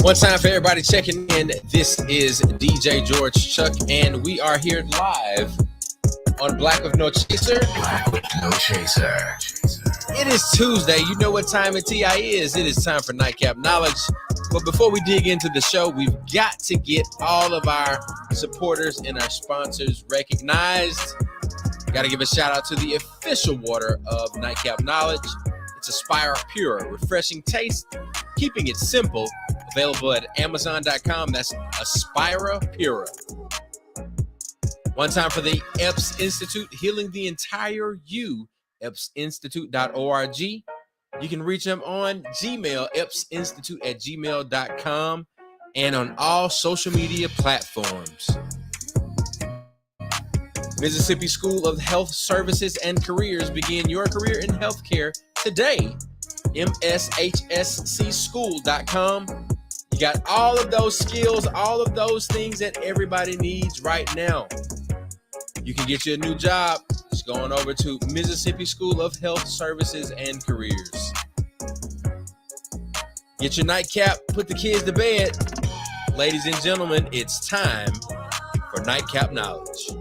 One time for everybody checking in. This is DJ George Chuck, and we are here live on Black with No Chaser. Black with No Chaser. It is Tuesday. You know what time it is. It is time for Nightcap Knowledge. But before we dig into the show, we've got to get all of our supporters and our sponsors recognized. Got to give a shout out to the official water of Nightcap Knowledge. It's Aspire Pure, refreshing taste, keeping it simple. Available at Amazon.com. That's Aspira Pura. One time for the EPS Institute, healing the entire you. EPSinstitute.org. You can reach them on Gmail, epsinstitute@gmail.com, and on all social media platforms. Mississippi School of Health Services and Careers. Begin your career in healthcare today. mshscschool.com. You got all of those skills, all of those things that everybody needs right now. You can get you a new job just going over to Mississippi School of Health Services and Careers. Get your nightcap, put the kids to bed. Ladies and gentlemen, it's time for Nightcap Knowledge.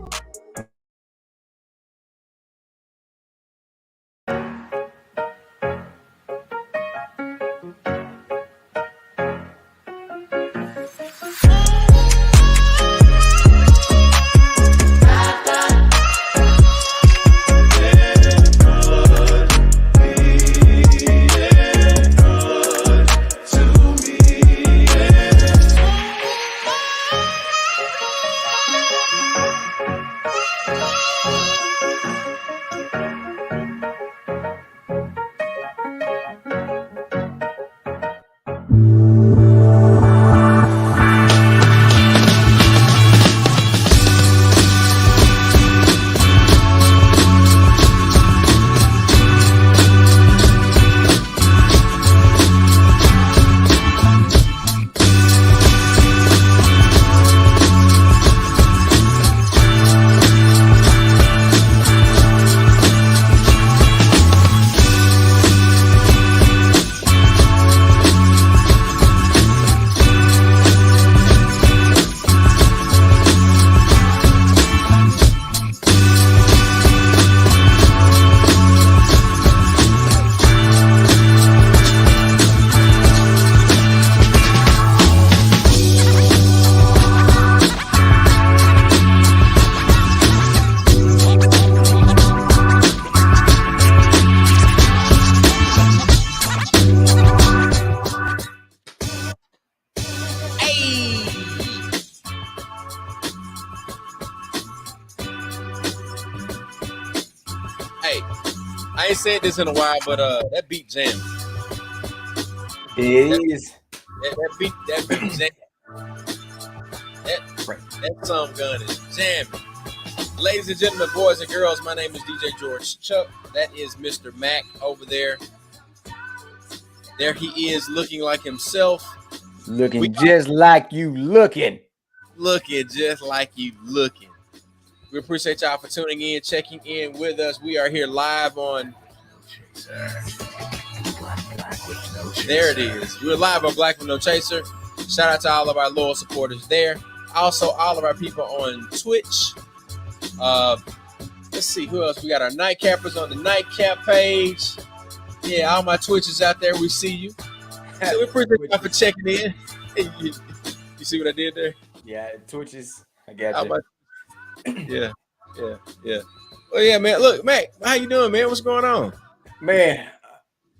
I ain't said this in a while, but that beat jamming. It is. That beat jamming. That song gun is jamming. Ladies and gentlemen, boys and girls, my name is DJ George Chuck. That is Mr. Mac over there. There he is, looking like himself. Looking just like you looking. Looking just like you looking. We appreciate y'all for tuning in, checking in with us. We are here live on. There it is. We're live on Black with No Chaser. Shout out to all of our loyal supporters there. Also, all of our people on Twitch. Let's see who else. We got our Nightcappers on the Nightcap page. Yeah, all my Twitches out there. We see you. So we appreciate y'all for checking in. You see what I did there? Yeah, Twitches. I got you. Yeah. Well, yeah, man. Look, Mac, how you doing, man? What's going on? Man,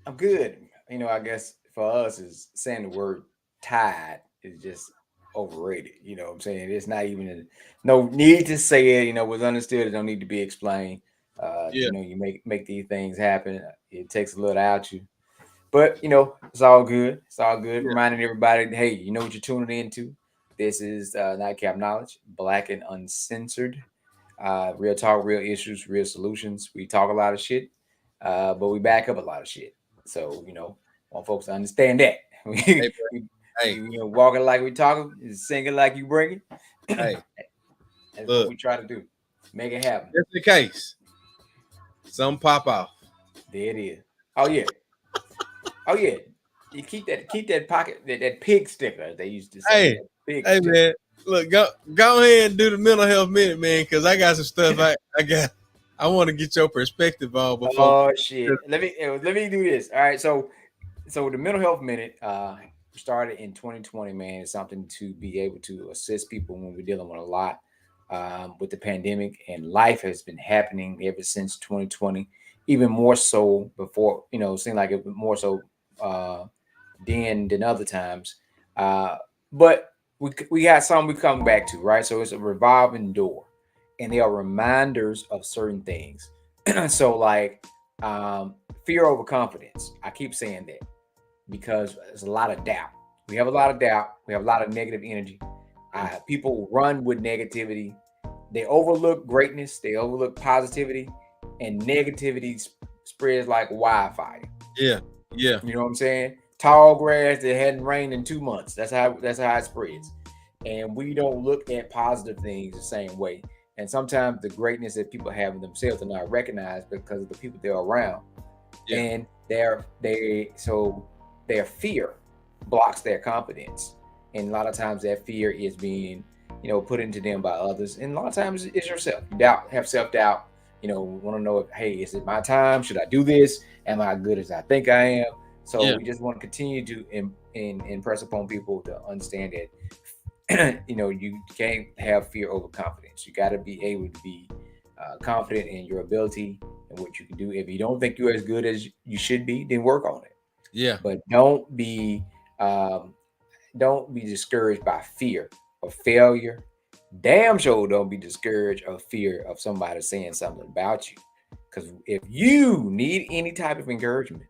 I'm good. I guess for us is saying the word tied is just overrated. You know what I'm saying? It's not even no need to say it, was understood. It don't need to be explained. You make these things happen. It takes a little out of you. But it's all good. It's all good. Yeah. Reminding everybody, hey, you know what you're tuning into. This is Nightcap Knowledge, Black and Uncensored. Real talk, real issues, real solutions. We talk a lot of shit, but we back up a lot of shit. So, want folks to understand that. Walking like we talking, singing like you bring it. Hey, that's what we try to do. Make it happen. Just in case. Some pop off. There it is. Oh yeah. You keep that pocket, that pig sticker they used to say. Hey, man. Look, go ahead and do the mental health minute, man, because I got some stuff I want to get your perspective on before. Oh shit. Let me do this. All right. So the mental health minute started in 2020, man. It's something to be able to assist people when we're dealing with a lot with the pandemic, and life has been happening ever since 2020, even more so before, it seemed like it was more so then than other times. But we got something we come back to, right? So it's a revolving door, and they are reminders of certain things. So like fear over confidence. I keep saying that because there's a lot of doubt. We have a lot of doubt. We have a lot of negative energy. People run with negativity. They overlook greatness. They overlook positivity, and negativity spreads like wildfire. Yeah. You know what I'm saying? Tall grass that hadn't rained in 2 months. That's how it spreads. And we don't look at positive things the same way. And sometimes the greatness that people have in themselves are not recognized because of the people they're around. Yeah. And their fear blocks their confidence. And a lot of times that fear is being, put into them by others. And a lot of times it's yourself. You have self-doubt, want to know if, hey, is it my time? Should I do this? Am I good as I think I am? So we just want to continue to impress upon people to understand that, you can't have fear over confidence. You got to be able to be confident in your ability and what you can do. If you don't think you're as good as you should be, then work on it. Yeah. But don't be discouraged by fear of failure. Damn sure don't be discouraged of fear of somebody saying something about you. Because if you need any type of encouragement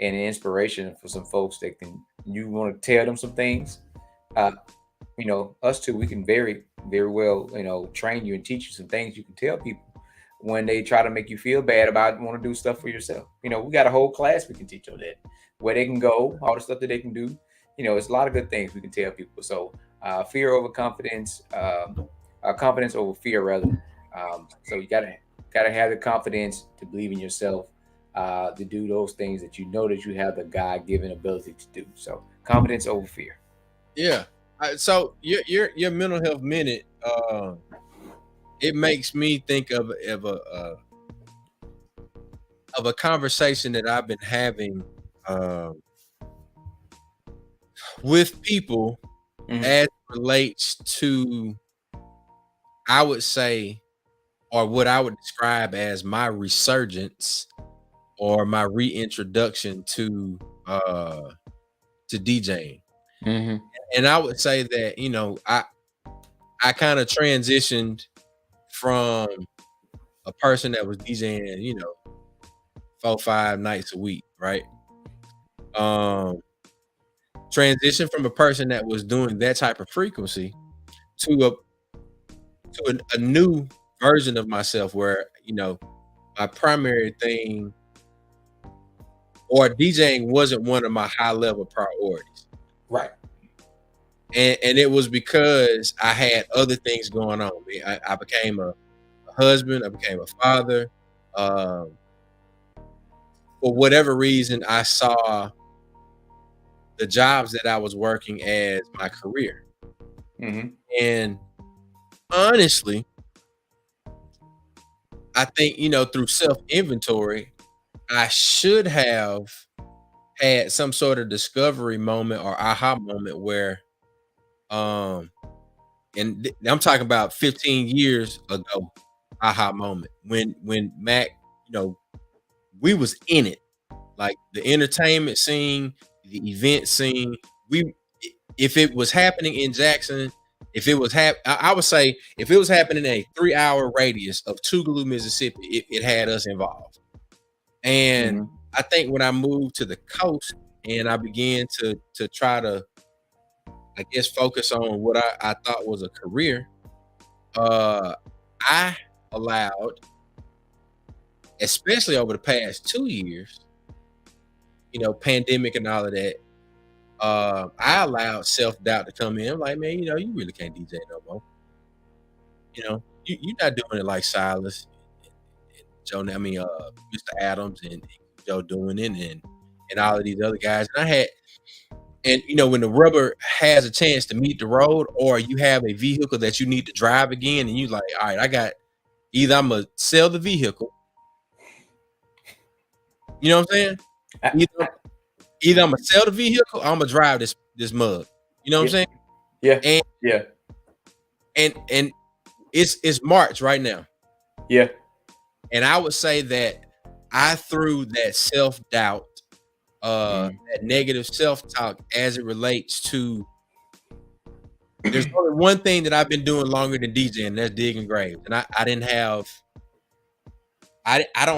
and inspiration for some folks that you want to tell them some things, us too, we can very, very well, train you and teach you some things you can tell people when they try to make you feel bad about want to do stuff for yourself. We got a whole class we can teach on that, where they can go, all the stuff that they can do. It's a lot of good things we can tell people. So fear over confidence, confidence over fear, rather. So you gotta have the confidence to believe in yourself, to do those things that that you have the God-given ability to do. So confidence over fear. Yeah. So your mental health minute, it makes me think of a conversation that I've been having with people as it relates to, I would say, or what I would describe as my resurgence or my reintroduction to DJing. Mm-hmm. And I would say that, I kind of transitioned from a person that was DJing, 4-5 nights a week, right? Transition from a person that was doing that type of frequency to a new version of myself where, my primary thing or DJing wasn't one of my high level priorities. Right. and it was because I had other things going on. I became a husband. I became a father. Um, for whatever reason, I saw the jobs that I was working as my career. Mm-hmm. And honestly, I think, through self inventory, I should have had some sort of discovery moment or aha moment where, um, I'm talking about 15 years ago, aha moment when Mac, you know, we was in it, like the entertainment scene, the event scene. We, if it was happening in Jackson, if it was I would say if it was happening in a 3-hour radius of Tougaloo, Mississippi, it had us involved. And Mm-hmm. I think when I moved to the coast and I began to try to, I guess, focus on what I thought was a career, I allowed, especially over the past 2 years, pandemic and all of that, I allowed self-doubt to come in. I'm like, man, you really can't DJ no more. You're not doing it like Silas and Joe, Mr. Adams and Joe doing it and all of these other guys. And when the rubber has a chance to meet the road, or you have a vehicle that you need to drive again, and you like, all right, I got either I'm gonna sell the vehicle, you know what I'm saying? Either I'm gonna sell the vehicle or I'm gonna drive this mug. You know what I'm saying? Yeah. And Yeah. and it's March right now. Yeah. And I would say that I threw that self-doubt, that negative self-talk as it relates to, there's only one thing that I've been doing longer than DJing, and that's digging graves. And I don't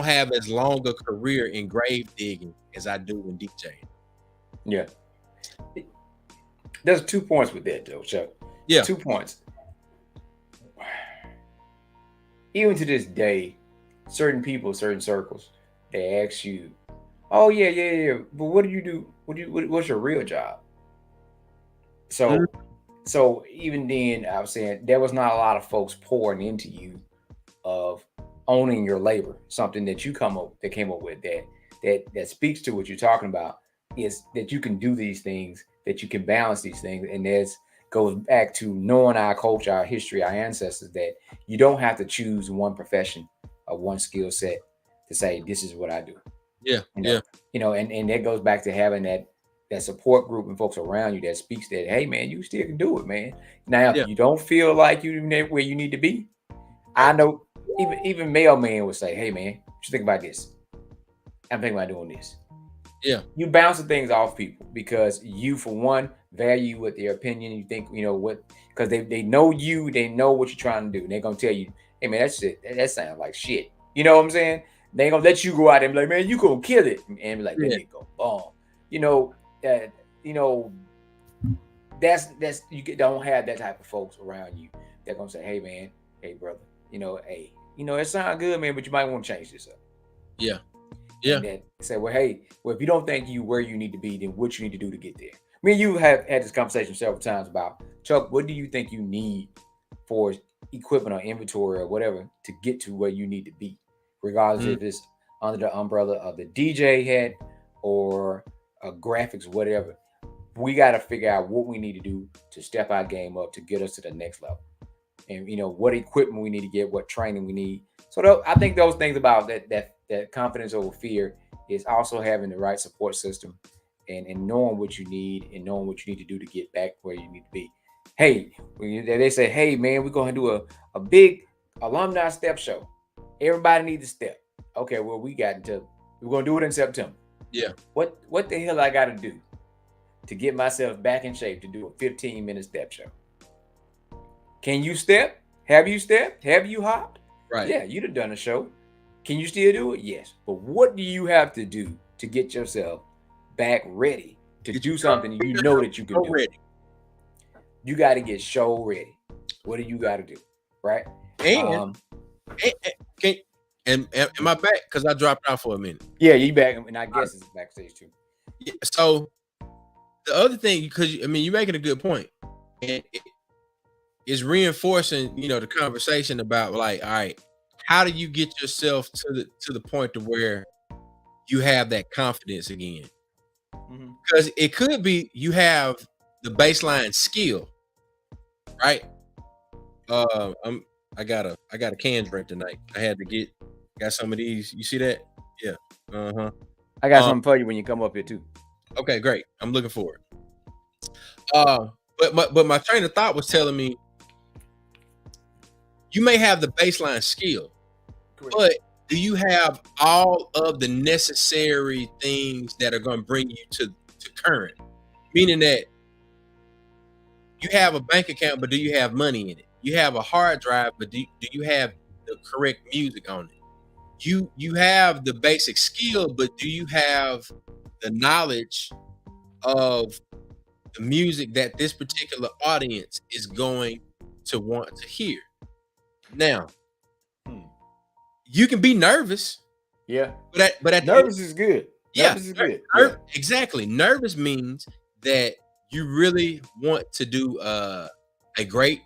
have as long a career in grave digging as I do in DJing. Yeah. There's 2 points with that though, Chuck. Yeah. 2 points. Even to this day, certain people, certain circles, they ask you, "Oh yeah. But what do you do? What's your real job?" So even then, I was saying there was not a lot of folks pouring into you of owning your labor, something that came up with that speaks to what you're talking about, is that you can do these things, that you can balance these things, and this goes back to knowing our culture, our history, our ancestors, that you don't have to choose one profession or one skill set to say this is what I do. Yeah. And that goes back to having that support group and folks around you that speaks that, hey man, you still can do it, man. Now, if you don't feel like you're where you need to be, I know even mailman would say, hey man, what you think about this? I'm thinking about doing this. Yeah. You bounce the things off people because you, for one, value what their opinion. You think, because they know you, they know what you're trying to do. And they're gonna tell you, hey man, that's shit. That sounds like shit. You know what I'm saying? They ain't gonna let you go out there and be like, man, you gonna kill it. And be like, let me go bomb. That's you don't have that type of folks around you. They're gonna say, hey man, hey brother, it sounds good, man, but you might want to change this up. Yeah. And then say, well, if you don't think you where you need to be, then what you need to do to get there. Me and you have had this conversation several times about, Chuck, what do you think you need for equipment or inventory or whatever to get to where you need to be, regardless if it's under the umbrella of the DJ head or graphics, whatever. We got to figure out what we need to do to step our game up to get us to the next level. And, what equipment we need to get, what training we need. So I think those things about that confidence over fear is also having the right support system and knowing what you need and knowing what you need to do to get back where you need to be. Hey, they say, hey, man, we're going to do a big alumni step show. Everybody needs a step. Okay, well, we're going to do it in September. Yeah. What the hell I got to do to get myself back in shape to do a 15-minute step show? Can you step? Have you stepped? Have you hopped? Right. Yeah, you'd have done a show. Can you still do it? Yes. But what do you have to do to get yourself back ready to do something you know that you can do? Ready. You got to get show ready. What do you got to do? Right? And am I back? Because I dropped out for a minute. Yeah, you back, and I guess it's backstage too. Yeah, so the other thing, because you're making a good point. And it's reinforcing, the conversation about like, all right, how do you get yourself to the point to where you have that confidence again? Because it could be you have the baseline skill, right? I got a can drink tonight. I had to got some of these. You see that? Yeah. I got something for you when you come up here too. Okay, great. I'm looking forward. But my train of thought was telling me you may have the baseline skill, correct, but do you have all of the necessary things that are going to bring you to current? Meaning that you have a bank account, but do you have money in it? You have a hard drive, but do you have the correct music on it? You have the basic skill, but do you have the knowledge of the music that this particular audience is going to want to hear? Now, you can be nervous. Yeah. But nervous is good. Nervous is good. Yeah. Exactly. Nervous means that you really want to do a great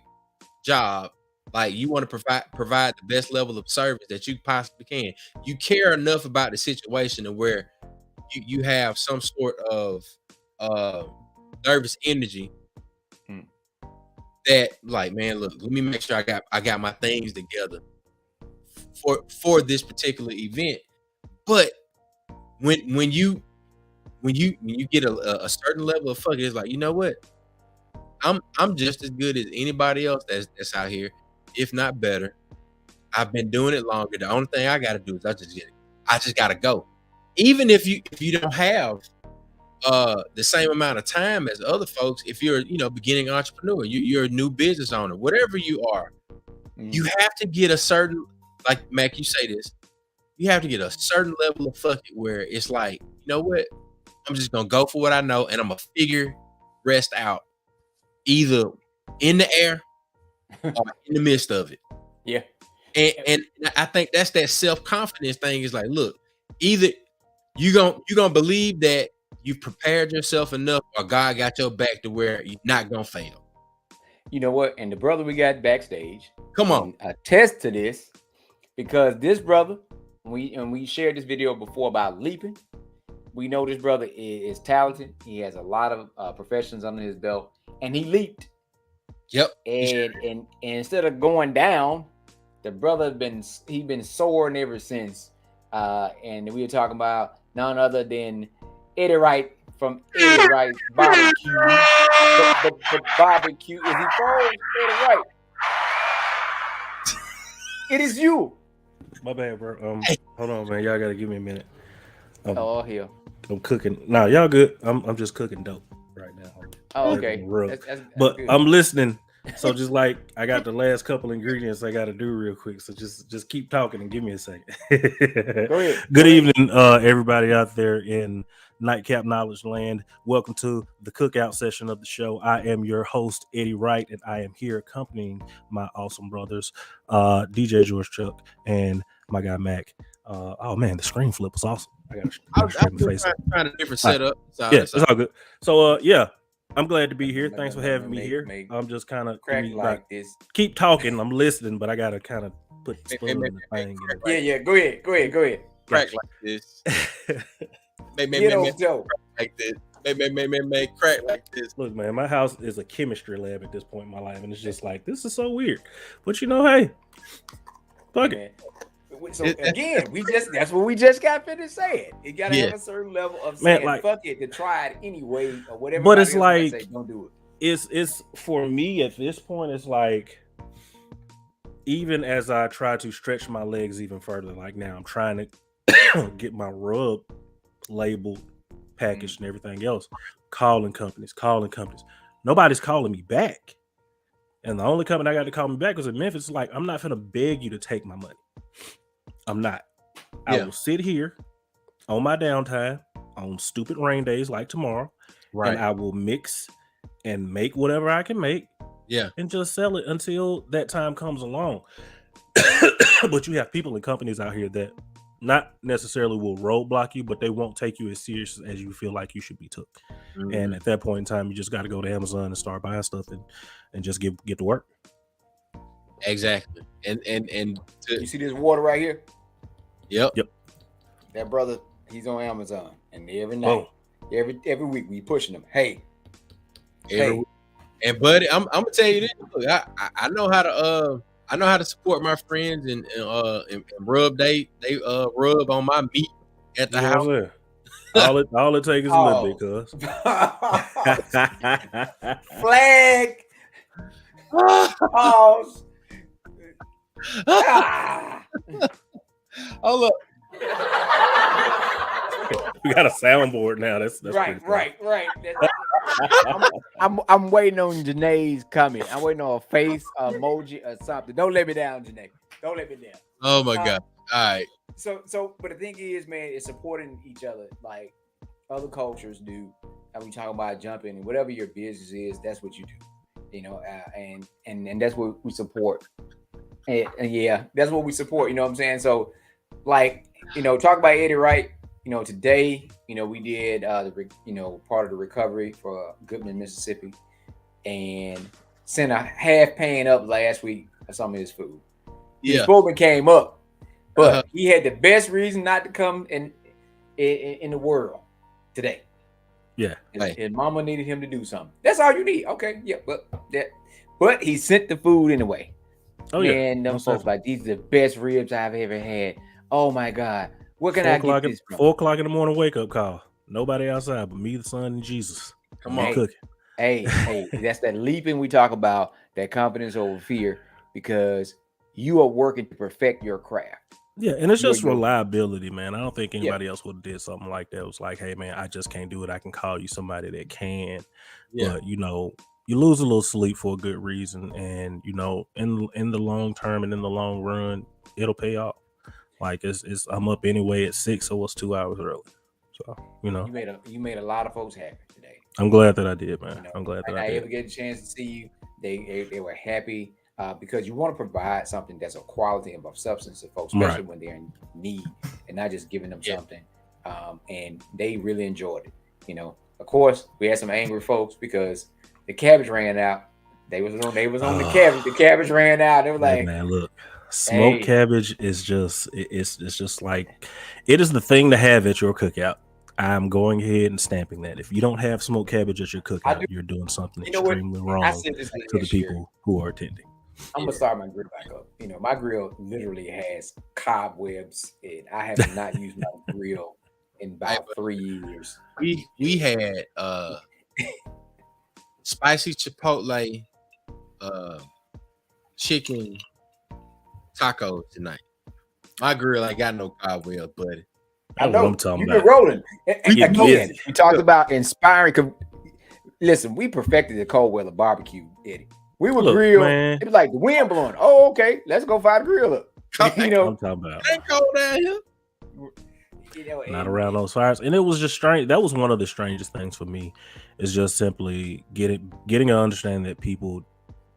job. Like you want to provide the best level of service that you possibly can. You care enough about the situation and where you have some sort of nervous energy that, like, man, look, let me make sure I got my things together for this particular event. But when you get a certain level of fucking, it's like, you know what? I'm just as good as anybody else that's out here, if not better. I've been doing it longer. The only thing I got to do is I just got to go. Even if you don't have the same amount of time as other folks, if you're beginning entrepreneur, you're a new business owner, whatever you are, you have to get a certain, like Mac, you say this, you have to get a certain level of fuck it where it's like, you know what? I'm just gonna go for what I know, and I'm gonna figure rest out either in the air or in the midst of it. Yeah. And I think that's that self-confidence thing. Is like, look, either you gonna believe that you've prepared yourself enough, or God got your back to where you're not gonna fail. You know what? And the brother we got backstage, come on, attest to this, because this brother, we shared this video before about leaping. We know this brother is talented. He has a lot of professions under his belt, and he leaped. Yep. And instead of going down, the brother been soaring ever since. And we were talking about none other than Eddie Wright from Eddie Wright's Barbecue. The barbecue. Is he falls? Eddie Wright. It is you. My bad, bro. Hold on, man. Y'all gotta give me a minute. Oh, hell. I'm cooking. Nah, y'all good. I'm just cooking dope right now. Oh, okay. That's but good. I'm listening. So just like I got the last couple ingredients I got to do real quick. So just keep talking and give me a second. Go ahead. Good evening, everybody out there in Nightcap Knowledge Land. Welcome to the cookout session of the show. I am your host, Eddie Wright, and I am here accompanying my awesome brothers, DJ George Chuck and my guy Mac. Oh man, the screen flip was awesome. I was trying a different setup. Yeah, it's all good. So yeah, I'm glad to be here. Thanks for having me here. I'm just kind of like this. Keep talking. I'm listening, but I gotta kind of put spoon in the thing. Yeah. Go ahead. Crack like this. Make like this. Make crack like this. Look, man, my house is a chemistry lab at this point in my life, and it's just like, this is so weird. But hey, fuck it. So again, that's what we just got finished saying. You gotta have a certain level of saying, fuck it, to try it anyway or whatever. But it's like, say, don't do it. It's for me at this point. It's like, even as I try to stretch my legs even further, like now I'm trying to get my rub labeled, packaged, and everything else. Calling companies. Nobody's calling me back, and the only company I got to call me back was in Memphis. It's like, I'm not gonna beg you to take my money. I'm not. I will sit here on my downtime on stupid rain days like tomorrow, and I will mix and make whatever I can make, and just sell it until that time comes along. But you have people and companies out here that not necessarily will roadblock you, but they won't take you as serious as you feel like you should be took. Mhm. And at that point in time, you just got to go to Amazon and start buying stuff and just get to work. Exactly. And You see this water right here? yep. That brother, he's on Amazon, and every night, Oh, every week, we pushing him. Hey, Every week. And buddy, I'm gonna tell you this. Look, I know how to support my friends and rub they rub on my meat at the you know house. what I'm saying? All it takes is a little bit, cuz. Flag. Pause. Ah. Hold up. We got a soundboard now. That's Right. pretty cool. I'm waiting on Janae's comment. I'm waiting on a face emoji or something. Don't let me down, Janae. Don't let me down. Oh my God. All right. So, but the thing is, man, it's supporting each other like other cultures do. And we talk about jumping and whatever your business is, that's what you do. You know, and that's what we support. And yeah, that's what we support. You know what I'm saying? So, like, you know, talk about Eddie Wright. You know, today, you know, we did part of the recovery for Goodman, Mississippi, and sent a half pan up last week of some of his food. His Bowman came up, but he had the best reason not to come in the world today. Yeah. His mama needed him to do something. That's all you need. Okay. Yeah. But he sent the food anyway. Oh yeah. And them folks like, these are the best ribs I've ever had. Oh my God. What can I get this from? 4 o'clock in the morning wake up call. Nobody outside but me, the son, and Jesus. Come on. Cooking. Hey, that's that leaping we talk about, that confidence over fear, because you are working to perfect your craft. Yeah, and it's just reliability, man. I don't think anybody else would have did something like that. It was like, hey, man, I just can't do it. I can call you somebody that can. Yeah. But, you know, you lose a little sleep for a good reason. And, you know, in the long term and in the long run, it'll pay off. Like, I'm up anyway at 6, so it's 2 hours early. So, you know. You made a lot of folks happy today. I'm glad that I did, man. You know, I'm glad that I did. I ever get a chance to see you. They were happy. Because you want to provide something that's a quality and of substance to folks, especially when they're in need, and not just giving them something. And they really enjoyed it. You know, of course, we had some angry folks because the cabbage ran out. They was on the cabbage. The cabbage ran out. They were like, man, look, smoked cabbage is just it's just like, it is the thing to have at your cookout. I'm going ahead and stamping that. If you don't have smoked cabbage at your cookout, you're doing something extremely wrong to the people who are attending. I'm gonna start my grill back up. You know, my grill literally has cobwebs, and I have not used my grill in about 3 years. We had spicy chipotle chicken tacos tonight. My grill ain't got no cobwebs, buddy. I know. What I'm talking about. You've been rolling. Again, we talked about inspiring. Listen, we perfected the cold weather barbecue, Eddie. We would grill. Man. It was like the wind blowing. Oh, okay. Let's go fire the grill up. You know, I'm talking about. It ain't cold down here. You know, not around those fires. And it was just strange. That was one of the strangest things for me, is just simply getting an understanding that people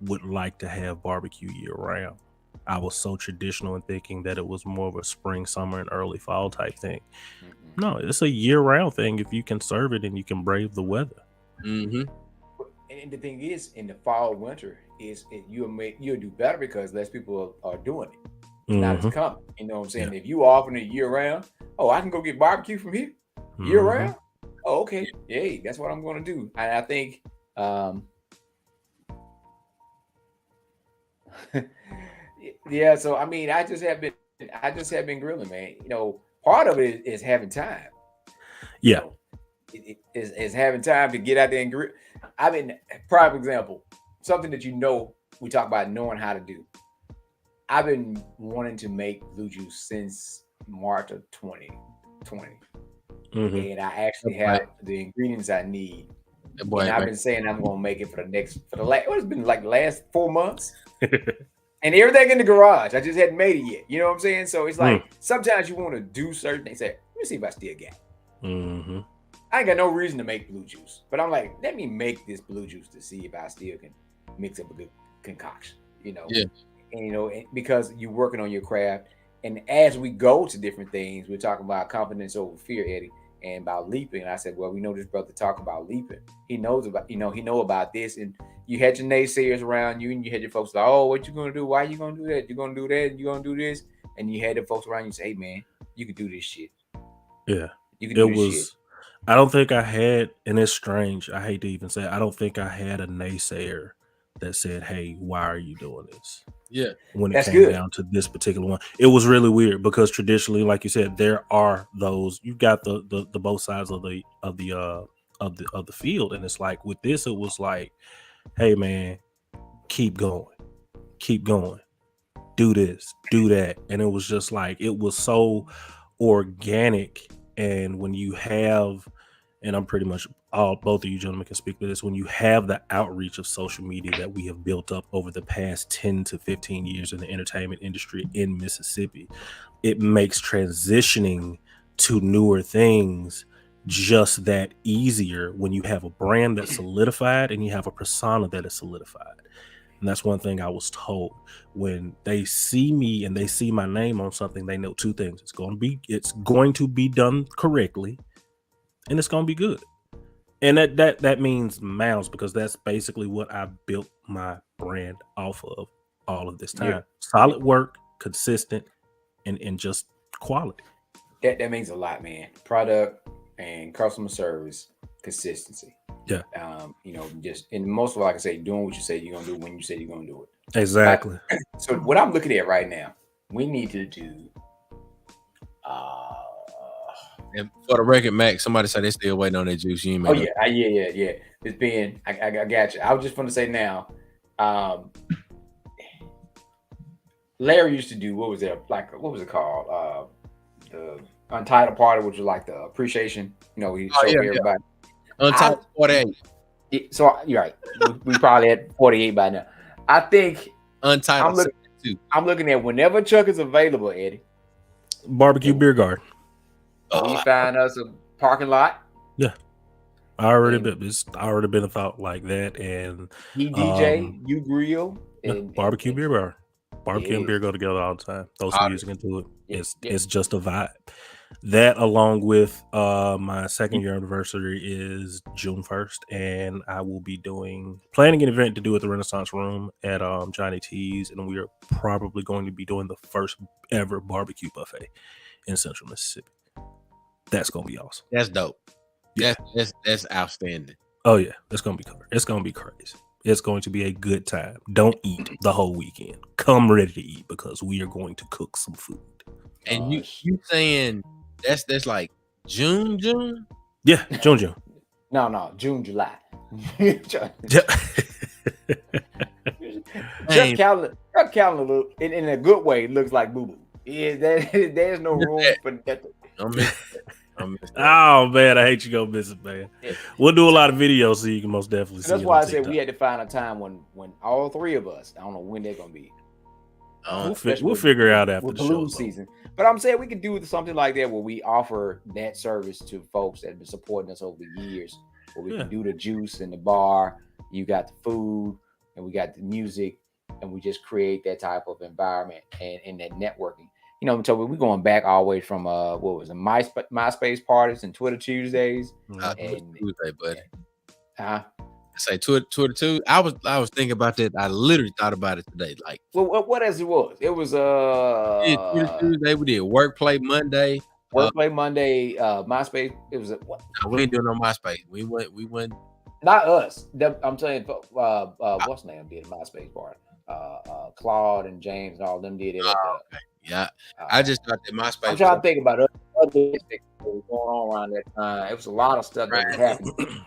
would like to have barbecue year round. I was so traditional in thinking that it was more of a spring, summer, and early fall type thing. Mm-hmm. No, it's a year round thing if you can serve it and you can brave the weather. Mm-hmm. And the thing is, in the fall, winter, you'll do better because less people are doing it. It's not as common. You know what I'm saying? Yeah. If you offering it year round, I can go get barbecue from here year round. Oh, okay. Hey, that's what I'm going to do. And I think, yeah. So I mean, I just have been grilling, man. You know, part of it is having time. Yeah. You know, is having time to get out there and grill. I mean, prime example, something that we talk about knowing how to do. I've been wanting to make blue juice since March of 2020. Mm-hmm. And I actually have the ingredients I need. And I've been saying I'm going to make it it's been like the last 4 months. And everything in the garage. I just hadn't made it yet. You know what I'm saying? So it's like, sometimes you want to do certain things. Say, let me see if I still got it. Mm-hmm. I ain't got no reason to make blue juice, but I'm like, let me make this blue juice to see if I still can mix up a good concoction, you know? Yeah. And, you know, because you're working on your craft, And as we go to different things, we're talking about confidence over fear, Eddie, and about leaping. And I said, well, we know this brother talk about leaping. He knows about, he know about this. And you had your naysayers around you, and you had your folks like, oh, what you gonna do? Why you gonna do that? You're gonna do that, and you're gonna do this. And you had the folks around you say, hey man, you can do this shit. Yeah. You can do this shit. I don't think I had, and it's strange, I hate to even say it, I don't think I had a naysayer that said, hey, why are you doing this? Yeah. When it That's came good. down to this particular one. It was really weird because traditionally, like you said, there are those, you got the both sides of the field. And it's like with this, it was like, hey man, keep going, do this, do that. And it was just like, it was so organic. And when you have, and I'm pretty much both of you gentlemen can speak to this, when you have the outreach of social media that we have built up over the past 10 to 15 years in the entertainment industry in Mississippi, it makes transitioning to newer things just that easier when you have a brand that's solidified and you have a persona that is solidified. And that's one thing I was told. When they see me and they see my name on something, they know two things. It's going to be done correctly, and it's going to be good. And that means miles, because that's basically what I built my brand off of all of this time. Yeah. Solid work, consistent, and just quality. That means a lot, man. Product and customer service, consistency. Yeah. Just, and most of all, like I say, doing what you say you're gonna do when you say you're gonna do it. Exactly. So what I'm looking at right now, we need to do And for the record, Mac, somebody said they still waiting on their juice. You ain't oh made yeah. It's being I got you. I was just gonna say now, Larry used to do, what was it called? The Untitled Party, which was like the appreciation, he showed everybody. Untitled 48. So you're right. We probably at 48 by now. I think Untitled. I'm looking at whenever Chuck is available, Eddie. Barbecue beer garden. We find us a parking lot. Yeah. I already been a thought like that. And he DJ, you grill, and barbecue beer bar. Barbecue and beer go together all the time. Throw some music into it. It's just a vibe. That, along with my second year anniversary, is June 1st, and I will be planning an event to do at the Renaissance Room at Johnny T's, and we are probably going to be doing the first ever barbecue buffet in Central Mississippi. That's gonna be awesome. That's dope. Yeah, that's outstanding. Oh yeah, it's gonna be crazy. It's going to be a good time. Don't eat the whole weekend. Come ready to eat, because we are going to cook some food. And you saying that's like June? Yeah, June. No, June, July. Chuck calendar look in a good way, looks like boo boo. Yeah, there's no room for that. Oh man, I hate you gonna miss it, man. Yeah. We'll do a lot of videos so you can most definitely see. That's why I said we had to find a time when all three of us, I don't know when they're gonna be. We'll figure it out after the show season. But I'm saying we could do something like that where we offer that service to folks that have been supporting us over the years. Where we can do the juice in the bar, you got the food, and we got the music, and we just create that type of environment and that networking. So we're going back all the way from what was it, MySpace parties and Twitter Tuesdays. Tuesday, buddy. I say Twitter Tuesday. I was thinking about that. I literally thought about it today. Like, well, what else it was? It was Twitter Tuesday. We did Workplay Monday. Monday. MySpace. It was what? No, we ain't doing no MySpace. We went. Not us. I'm saying, what's the name did MySpace party? Claude and James and all them did it. Yeah, I just thought that MySpace. I'm trying to think about other things that was going on around that time. It was a lot of stuff that was happening.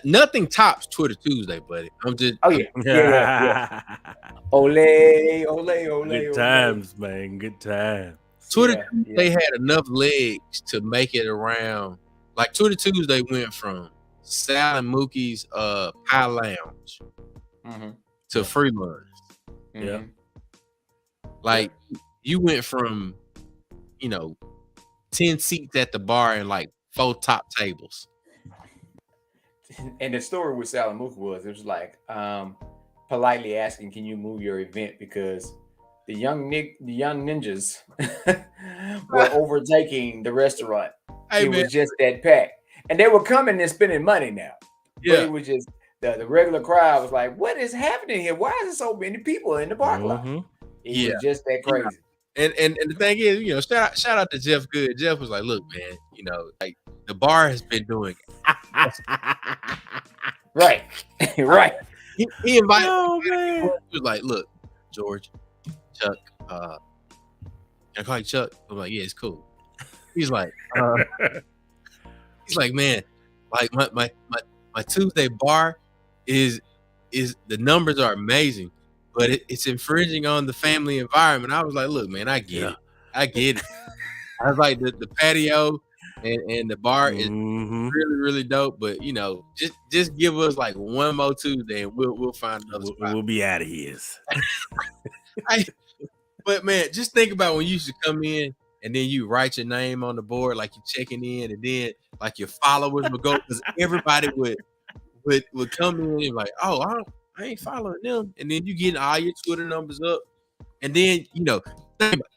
Nothing tops Twitter Tuesday, buddy. I'm just. Oh yeah. Ole. Good times, man. Good times. Twitter Tuesday had enough legs to make it around. Like Twitter Tuesday went from Sal and Mookie's Pie Lounge to Freeman's. Yeah. Like you went from, 10 seats at the bar and like 4 top tables. And the story with Sal and Mookie was, it was like politely asking, can you move your event because the young ninjas were overtaking the restaurant. Hey, It man. was just that packed, and they were coming and spending money now. But Yeah. it was just the regular crowd was like, "What is happening here? Why is there so many people in the parking lot?" It was just that crazy. And the thing is, you know, shout out to Jeff Good. Jeff was like, look, man, you know, like the bar has been doing Right. Right. He invited Oh, me. man. He was like, look, George, Chuck, can I call you Chuck? I'm like, yeah, it's cool. He's like, man, like my Tuesday bar is the numbers are amazing, but it's infringing on the family environment. I was like, look, man, I get it. I get it. I was like, the patio and the bar is really, really dope, but you know, just give us like one more Tuesday and we'll find another spot. We'll be out of here. But man, just think about when you used to come in and then you write your name on the board, like you're checking in, and then like your followers would go, because everybody would come in and like, oh, I ain't following them, and then you get all your Twitter numbers up, and then you know,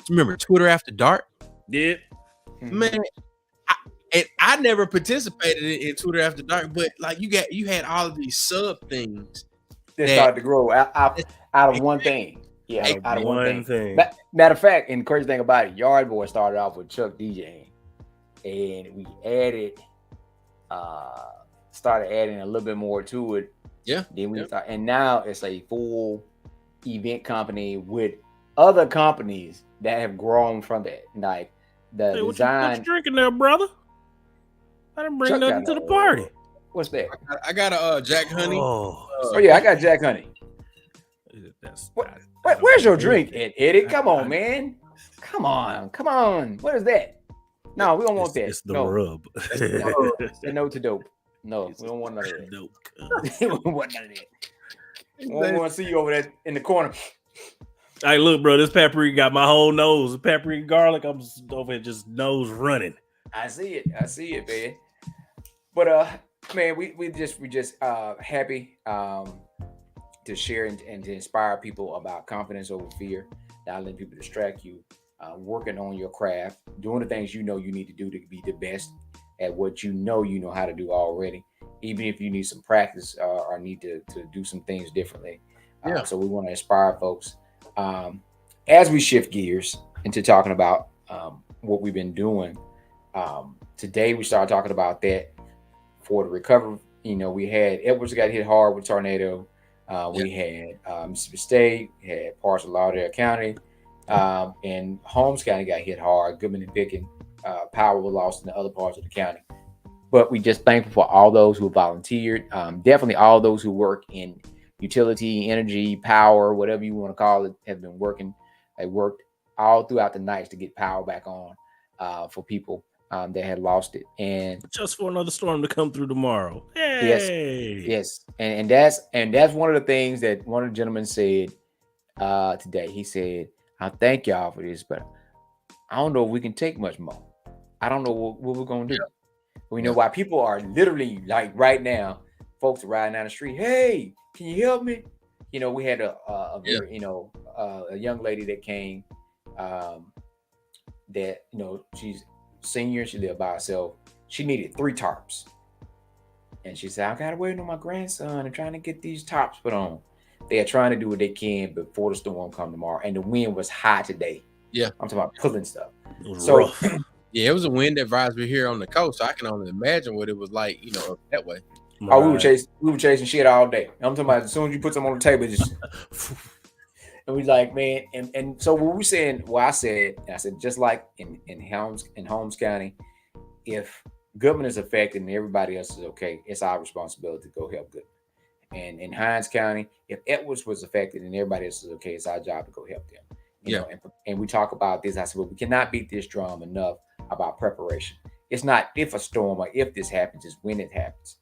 remember Twitter After Dark? Yeah, man. I never participated in Twitter After Dark, but like you had all of these sub things that started to grow out of one thing. Yeah, out of one thing. Matter of fact, and the crazy thing about it, Yard Boy started off with Chuck DJing, and we started adding a little bit more to it. Yeah. Then we start, and now it's a full event company with other companies that have grown from that. Like the design. What you drinking there, brother? I didn't bring nothing to the party. What's that? I got a Jack Honey. Oh yeah, I got Jack Honey. Where's your drink, Eddie? Come on, man. Come on. What is that? No, we don't want that. It's the rub. No to dope. No, we don't want none of that. Dope. We don't want none of that. We don't want to see you over there in the corner. Hey, look, bro, this paprika got my whole nose. The paprika garlic, I'm over here just nose running. I see it, man. But man, we just happy to share and to inspire people about confidence over fear, not letting people distract you, working on your craft, doing the things you know you need to do to be the best at what you know how to do already, even if you need some practice or need to do some things differently. So we want to inspire folks. As we shift gears into talking about what we've been doing, today we started talking about that for the recovery. You know, we had Edwards got hit hard with tornado. We had Mississippi State, we had parts of Lauderdale County, and Holmes County got hit hard. Goodman and Pickens, power was lost in the other parts of the county. But we just thankful for all those who volunteered. Definitely all those who work in utility, energy, power, whatever you want to call it, have been working. They worked all throughout the nights to get power back on for people that had lost it, and just for another storm to come through tomorrow. Yes, and that's one of the things that one of the gentlemen said today. He said, "I thank y'all for this, but I don't know if we can take much more. I don't know what we're gonna do. We know why people are literally like right now, folks are riding down the street. Hey, can you help me? You know, we had a young lady that came, that she's senior, she lived by herself. She needed 3 tarps, and she said, I gotta wait on my grandson and trying to get these tarps put on. They are trying to do what they can before the storm come tomorrow, and the wind was high today. I'm talking about pulling stuff. So it was a wind advisory here on the coast, so I can only imagine what it was like, that way. Oh, we were chasing shit all day. I'm talking about as soon as you put something on the table, just and we like, man, and so what we saying, I said just like in Holmes County, if Goodman is affected and everybody else is okay, it's our responsibility to go help Goodman. And in Hinds County, if Edwards was affected and everybody else is okay, it's our job to go help them. You know, and we talk about this. I said, well, we cannot beat this drum enough about preparation. It's not if a storm or if this happens, it's when it happens.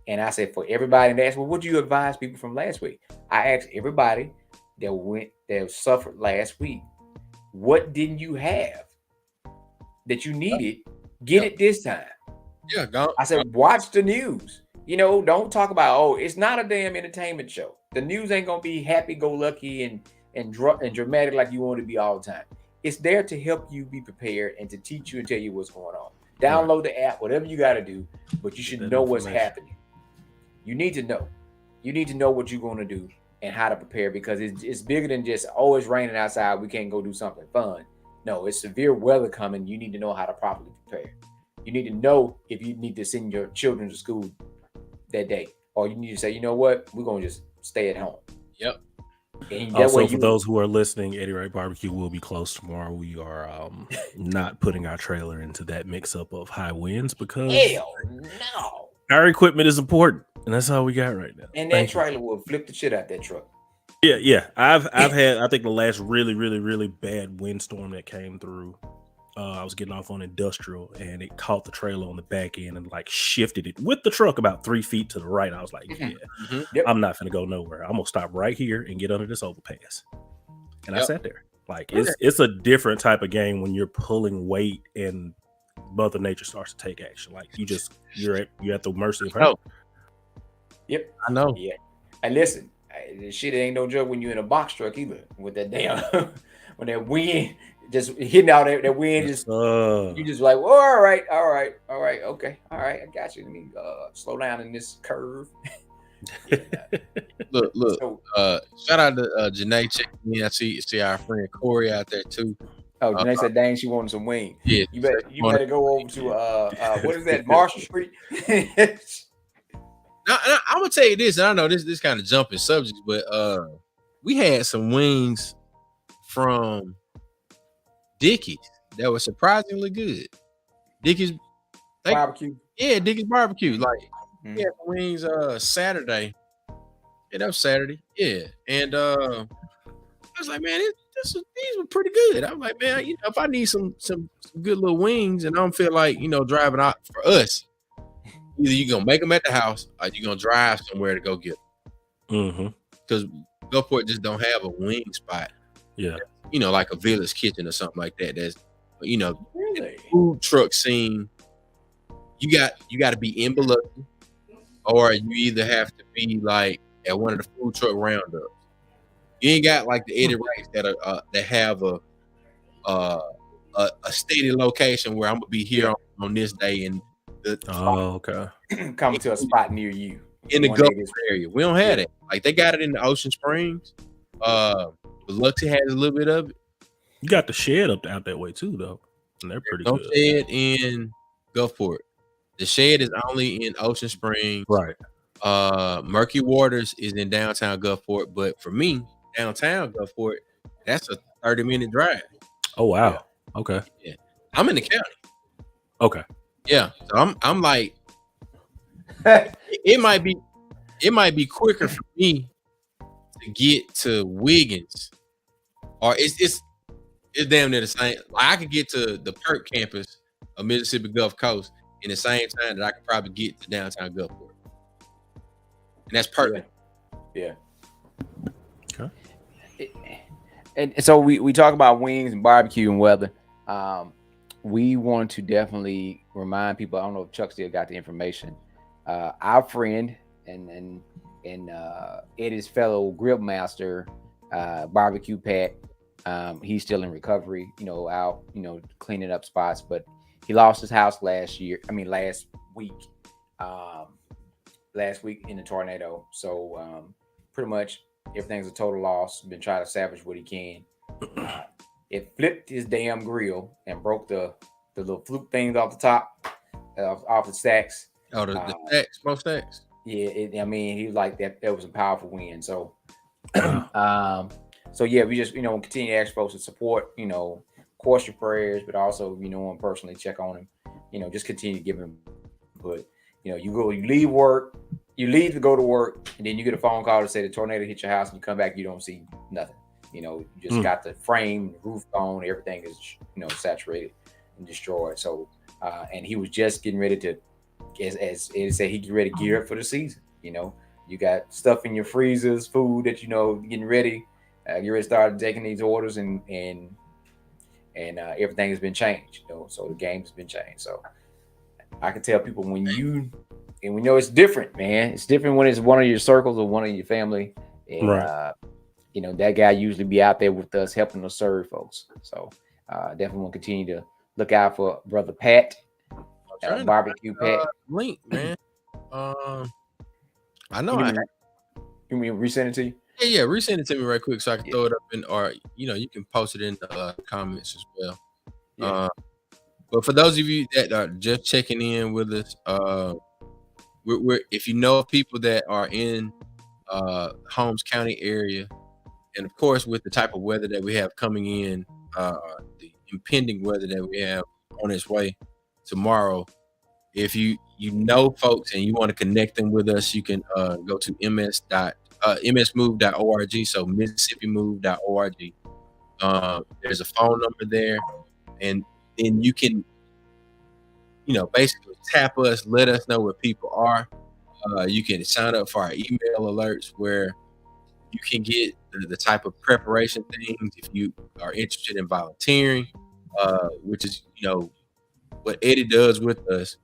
And I said, for everybody, and they asked, well, what do you advise people from last week? I asked everybody that suffered last week, what didn't you have that you needed? Get it this time. I said, watch the news. Don't talk about, it's not a damn entertainment show. The news ain't gonna be happy-go-lucky and and dramatic like you want to be all the time. It's there to help you be prepared and to teach you and tell you what's going on. Download the app, whatever you got to do, but you should know what's happening. You need to know. You need to know what you're going to do and how to prepare, because it's bigger than just, oh, it's raining outside, we can't go do something fun. No, it's severe weather coming. You need to know how to properly prepare. You need to know if you need to send your children to school that day, or you need to say, you know what, we're going to just stay at home. Yep. And also, for those who are listening, Eddie Ray Barbecue will be closed tomorrow. We are not putting our trailer into that mix-up of high winds because hell no, our equipment is important, and that's all we got right now. And that trailer will flip the shit out that truck. Yeah. I've had, I think, the last really bad windstorm that came through. I was getting off on Industrial, and it caught the trailer on the back end and like shifted it with the truck about 3 feet to the right. I was like, yep. I'm not gonna go nowhere. I'm gonna stop right here and get under this overpass. And I sat there. Like it's a different type of game when you're pulling weight and Mother Nature starts to take action. Like you're at the mercy of her. Yep, I know. Yeah, and listen, this shit ain't no joke when you're in a box truck either. With that damn when that wind just hitting out that wind, just you just like, well, all right, okay, all right, I got you. Let me slow down in this curve. Look. So, shout out to Janae checking in. I see our friend Corey out there too. Oh, Janae said, dang, she wanted some wings. Yeah, you better go over to what is that, Marshall Street? Now, I'm gonna tell you this, and I know this kind of jumping subjects, but we had some wings from Dickie's that was surprisingly good. Dickie's barbecue. Yeah, Dickie's barbecue. Like we had some wings Saturday. Yeah, that was Saturday. Yeah, and I was like, man, these were pretty good. I was like, man, if I need some good little wings, and I don't feel like driving out for us, either you're gonna make them at the house or you're gonna drive somewhere to go get them. Because Gulfport just don't have a wing spot. Yeah. Like a Village Kitchen or something like that. That's really? Food truck scene. You got to be in Biloxi, or you either have to be like at one of the food truck roundups. You ain't got like the Eddie Rights that have a steady location where I'm gonna be here on this day and okay. Coming to a spot near you in the Gulfport area. We don't have it. Like they got it in the Ocean Springs. Biloxi has a little bit of it. You got the shed out that way too, though, and they're pretty good. No shed in Gulfport. The shed is only in Ocean Springs. Right. Murky Waters is in downtown Gulfport, but for me, downtown Gulfport, that's a 30-minute drive. Oh wow. Yeah. Okay. Yeah. I'm in the county. Okay. Yeah. So I'm like, it might be quicker for me to get to Wiggins, or it's damn near the same. Like I could get to the Perk campus of Mississippi Gulf Coast in the same time that I could probably get to downtown Gulfport, and that's perfect. Yeah. Okay. And so we talk about wings and barbecue and weather. We want to definitely remind people. I don't know if Chuck still got the information. Our friend and Eddie's fellow grill master, Barbecue Pat, he's still in recovery, out, cleaning up spots, but he lost his house last week in the tornado. So pretty much everything's a total loss. Been trying to salvage what he can. It flipped his damn grill and broke the little fluke things off the top, off the stacks. Oh, the stacks, smoke stacks. Yeah, he was like that. That was a powerful win. So, so yeah, we just continue to ask folks to support. Of course, your prayers, but also personally check on him. Just continue to give him input. You leave to go to work, and then you get a phone call to say the tornado hit your house, and you come back, you don't see nothing. You just got the frame, the roof gone, everything is saturated and destroyed. So, and he was just getting ready to. As Eddie said, he get ready to gear up for the season. You got stuff in your freezers, food that getting ready. You ready to start taking these orders, and everything has been changed. So the game has been changed. So I can tell people when we know it's different, man. It's different when it's one of your circles or one of your family. And, right. that guy usually be out there with us helping us serve folks. So definitely want to continue to look out for Brother Pat, Barbecue Pat. Link, man. I know. You mean resend it to you? Yeah. Resend it to me right quick so I can throw it up in, or you can post it in the comments as well. Yeah. But for those of you that are just checking in with us, we're if you know of people that are in Holmes County area, and of course with the type of weather that we have coming in, the impending weather that we have on its way tomorrow. If you know folks and you want to connect them with us, you can go to msmove.org. So MississippiMove.org. There's a phone number there, and then you can basically tap us, let us know where people are. You can sign up for our email alerts where you can get the type of preparation things if you are interested in volunteering, which is what Eddie does with us.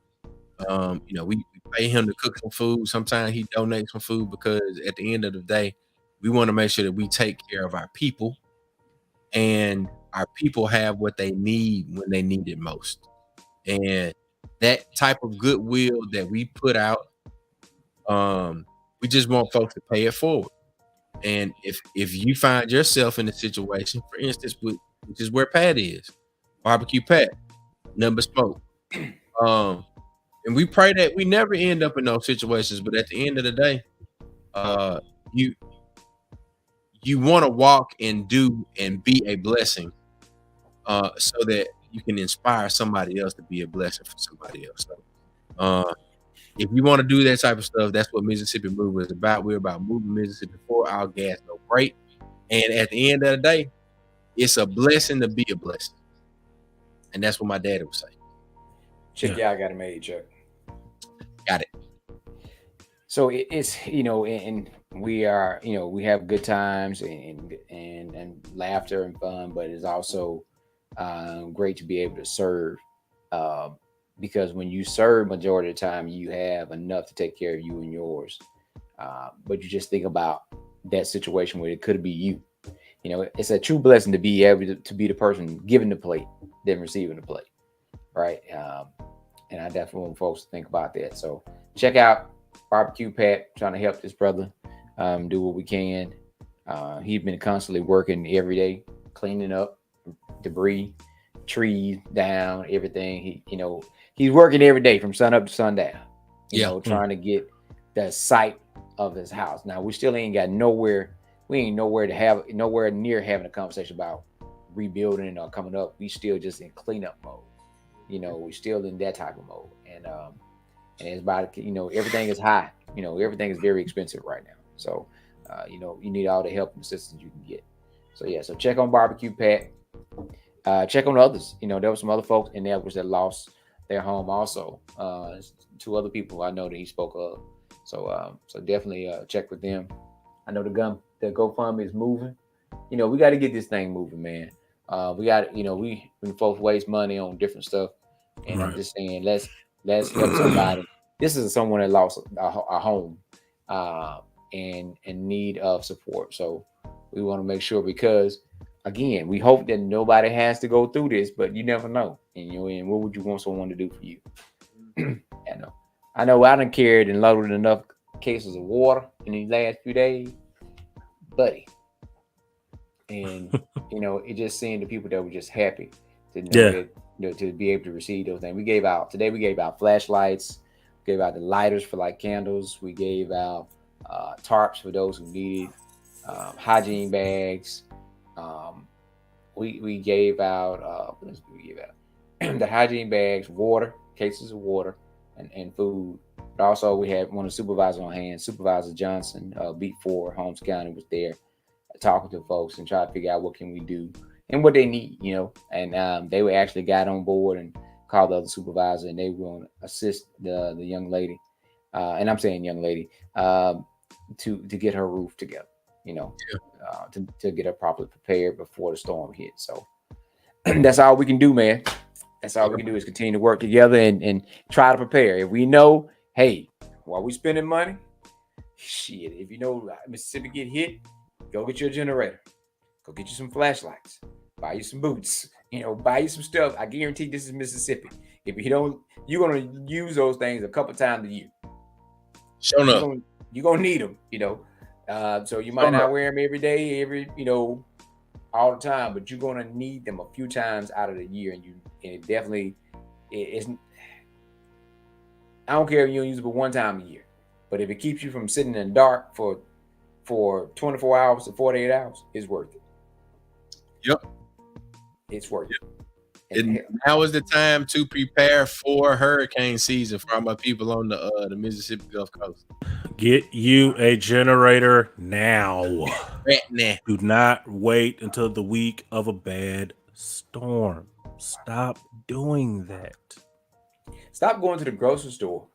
We pay him to cook some food. Sometimes he donates some food because at the end of the day, we want to make sure that we take care of our people, and our people have what they need when they need it most. And that type of goodwill that we put out, we just want folks to pay it forward. And if you find yourself in a situation, for instance, which is where Pat is, Barbecue Pat, number smoke. And we pray that we never end up in those situations. But at the end of the day, you want to walk and do and be a blessing, so that you can inspire somebody else to be a blessing for somebody else. So, if you want to do that type of stuff, that's what Mississippi Move is about. We're about moving Mississippi forward, our gas, no break. And at the end of the day, it's a blessing to be a blessing. And that's what my daddy would say. Check y'all got it made, Chuck. Got it. So it's and we are we have good times and laughter and fun, but it's also great to be able to serve, because when you serve, majority of the time you have enough to take care of you and yours, but you just think about that situation where it could be you. It's a true blessing to be able to be the person giving the plate than receiving the plate, right? And I definitely want folks to think about that. So check out Barbecue Pat, trying to help this brother do what we can. He's been constantly working every day, cleaning up debris, trees down, everything. He's working every day from sun up to sundown. Trying to get the site of his house. Now we still ain't got nowhere. We ain't nowhere near having a conversation about rebuilding or coming up. We still just in cleanup mode. We're still in that type of mode, and it's about everything is high. Everything is very expensive right now. So you need all the help and assistance you can get. So check on Barbecue Pat. Check on others. There were some other folks in there that lost their home also. 2 other people I know that he spoke of. So definitely check with them. I know the GoFundMe is moving. We got to get this thing moving, man. We got when folks waste money on different stuff, and right. I'm just saying let's help somebody. This is someone that lost a home and in need of support. So we want to make sure, because again, we hope that nobody has to go through this, but you never know. And what would you want someone to do for you? I know I done carried and loaded enough cases of water in these last few days, buddy. And it just seemed to people that were just happy to to be able to receive those things. We gave out flashlights, gave out the lighters for like candles. We gave out tarps for those who needed, hygiene bags. We gave out what else did we give out? The hygiene bags, water, cases of water, and food. But also we had one of the supervisors on hand, Supervisor Johnson, Beat 4, Holmes County, was there talking to folks and try to figure out what can we do and what they need, and they were actually got on board and called the other supervisor, and they were going to assist the young lady, and I'm saying young lady, to get her roof together, to get her properly prepared before the storm hit. So that's all we can do, man. That's all we can do is continue to work together and try to prepare. If we know, hey, while we spending money, shit, if Mississippi get hit, Go get you a generator. Go get you some flashlights. Buy you some boots. Buy you some stuff. I guarantee this is Mississippi. If you don't, you're gonna use those things a couple times a year. Sure enough. You're gonna need them. So you might not wear them every day, all the time, but you're gonna need them a few times out of the year, and it definitely isn't. I don't care if you don't use it but one time a year, but if it keeps you from sitting in the dark for 24 hours to 48 hours, it's worth it. Yep. It's worth it. And now is the time to prepare for hurricane season for all my people on the Mississippi Gulf Coast. Get you a generator now. Right now. Do not wait until the week of a bad storm. Stop doing that. Stop going to the grocery store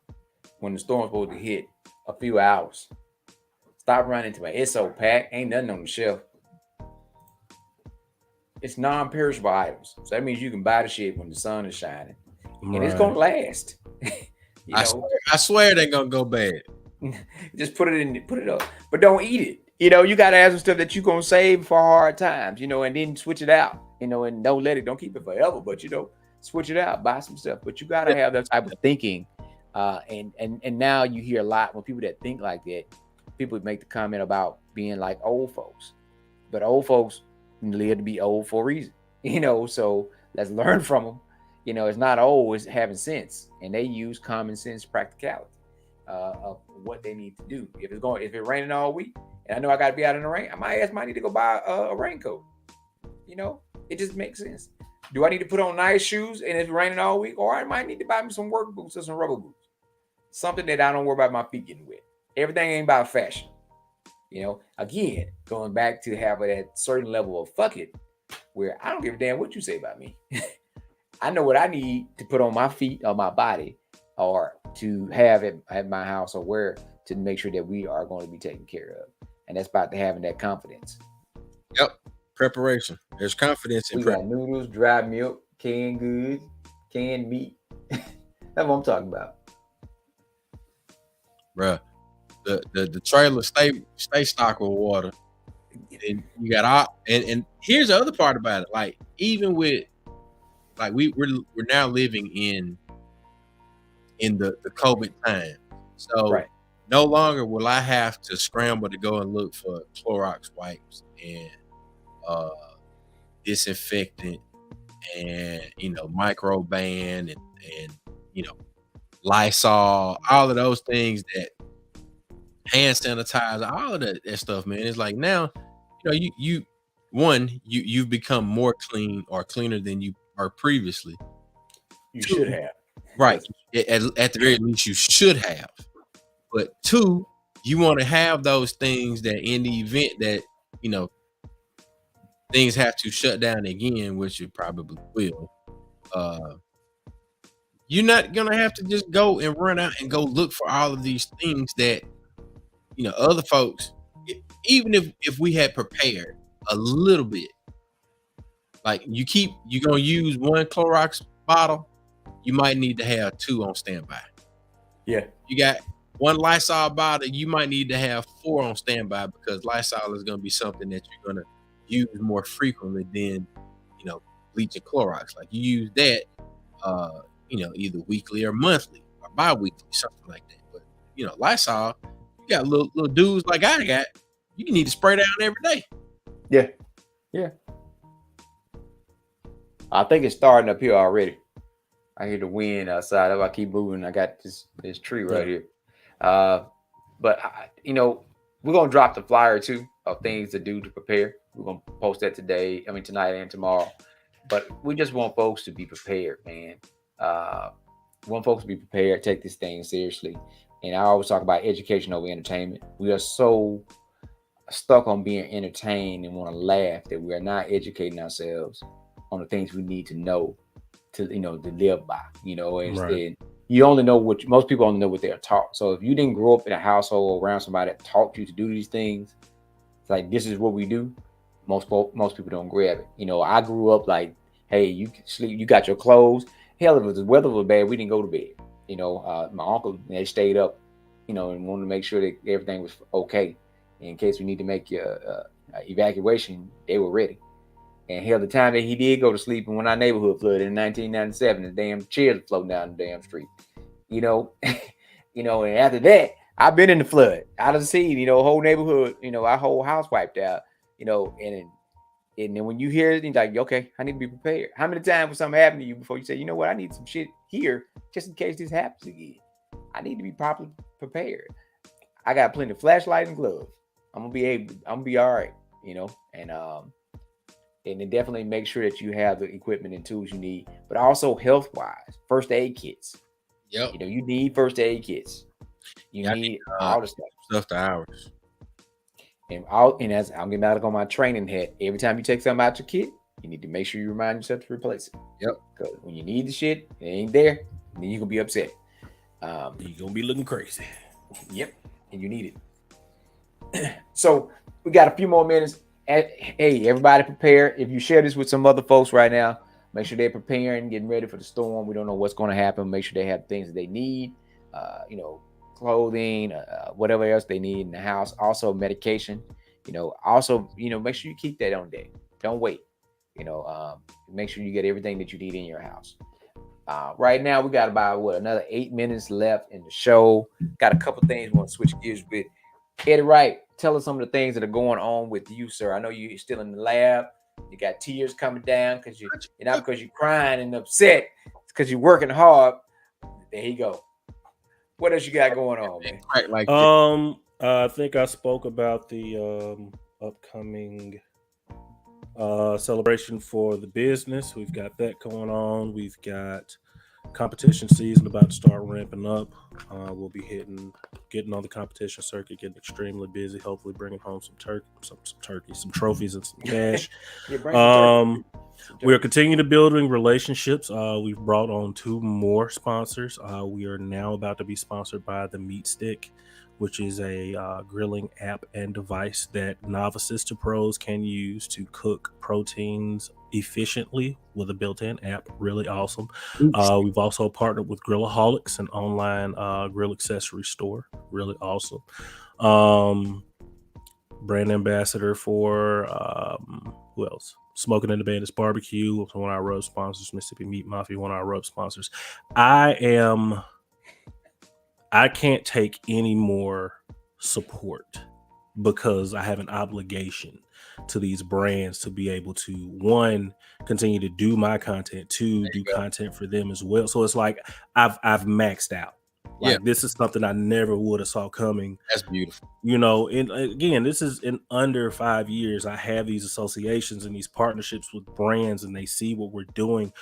when the storm's supposed to hit a few hours. Stop running to it. It's so packed. Ain't nothing on the shelf. It's non-perishable items. So that means you can buy the shit when the sun is shining. And it's going to last. I swear they're going to go bad. Just put it up. But don't eat it. You got to have some stuff that you're going to save for hard times, and then switch it out, and don't keep it forever, but, switch it out, buy some stuff. But you got to have that type of thinking. And now you hear a lot when people that think like that, people make the comment about being like old folks. But old folks live to be old for a reason, so let's learn from them. It's not old, it's having sense. And they use common sense practicality of what they need to do. If it's raining all week, and I know I got to be out in the rain, I might need to go buy a raincoat. It just makes sense. Do I need to put on nice shoes and it's raining all week? Or I might need to buy me some work boots or some rubber boots. Something that I don't worry about my feet getting wet. Everything ain't about fashion. Again, going back to have that certain level of fuck it, where I don't give a damn what you say about me. I know what I need to put on my feet or my body, or to have it at my house, or where, to make sure that we are going to be taken care of. And that's about having that confidence. Yep. Preparation. There's confidence in got noodles, dry milk, canned goods, canned meat. That's what I'm talking about. Bruh. The trailer stay stocked with water. And you got and here's the other part about it. Like, even with, like, we're now living in the COVID time. So no longer will I have to scramble to go and look for Clorox wipes and disinfectant and Microban and Lysol, all of those things, that hand sanitizer, all of that stuff, man. It's like, now you've become more clean or cleaner than you are previously. You should have. Right. At the very least, you should have. But two, you want to have those things that in the event that, things have to shut down again, which it probably will, you're not going to have to just go and run out and go look for all of these things that, other folks, even if we had prepared a little bit, like you're going to use one Clorox bottle, you might need to have two on standby. Yeah. You got one Lysol bottle, you might need to have 4 on standby, because Lysol is going to be something that you're going to use more frequently than, bleach and Clorox. Like, you use that, either weekly or monthly or bi-weekly, something like that. But, Lysol, you got little dudes like I got, you need to spray down every day. Yeah. Yeah. I think it's starting up here already. I hear the wind outside. If I keep moving, I got this tree right here. But we're gonna drop the flyer too of things to do to prepare. We're gonna post that tonight and tomorrow. But we just want folks to be prepared, man. Want folks to be prepared, take this thing seriously. And I always talk about education over entertainment. We are so stuck on being entertained and want to laugh that we are not educating ourselves on the things we need to know to live by. And you only know most people only know what they're taught. So if you didn't grow up in a household around somebody that taught you to do these things, it's like, this is what we do. Most people don't grab it. I grew up like, hey, you can sleep, you got your clothes. Hell, if the weather was bad, we didn't go to bed. My uncle, they stayed up, and wanted to make sure that everything was okay in case we need to make you evacuation, they were ready. And hell, the time that he did go to sleep, and when our neighborhood flooded in 1997, the damn chairs floating down the damn street. You know, and after that, I've been in the flood. Out of the scene, whole neighborhood, our whole house wiped out. And then when you hear it, you're like, okay, I need to be prepared. How many times will something happen to you before you say, you know what, I need some shit here just in case this happens again? I need to be properly prepared. I got plenty of flashlight and gloves. I'm gonna be all right, and then definitely make sure that you have the equipment and tools you need, but also health-wise, first aid kits. Yep. You need first aid kits. You need all the stuff to ours. And as I'm getting out on my training hat, every time you take something out your kit, you need to make sure you remind yourself to replace it. Yep. Because when you need the shit, it ain't there, then you're gonna be upset. You're gonna be looking crazy. Yep. And you need it. So we got a few more minutes. Hey, everybody prepare. If you share this with some other folks right now, make sure they're preparing, getting ready for the storm. We don't know what's going to happen. Make sure they have things that they need, clothing, whatever else they need in the house. Also medication, also, make sure you keep that on deck. Don't wait, make sure you get everything that you need in your house. Right now we got about another 8 minutes left in the show. Got a couple things we want to switch gears with. Eddie Wright, tell us some of the things that are going on with you, sir. I know you're still in the lab. You got tears coming down because you're not because you're crying and upset. It's because you're working hard. There you go. What else you got going on, man? I think I spoke about the upcoming celebration for the business. We've got that going on. We've got competition season about to start ramping up. We'll be getting on the competition circuit, getting extremely busy. Hopefully, bringing home some trophies, and some cash. We are continuing to building relationships. We've brought on 2 more sponsors. We are now about to be sponsored by the Meat Stick, which is a grilling app and device that novices to pros can use to cook proteins efficiently with a built-in app. Really awesome. We've also partnered with Grillaholics, an online grill accessory store. Really awesome. Brand ambassador for who else? Smoking in the Bandits Barbecue, one of our rub sponsors. Mississippi Meat Mafia, one of our rub sponsors. I can't take any more support because I have an obligation to these brands to be able to, 1, continue to do my content, 2, do content for them as well. So it's like I've maxed out. This is something I never would have saw coming. That's beautiful. And again, this is in under 5 years. I have these associations and these partnerships with brands, and they see what we're doing.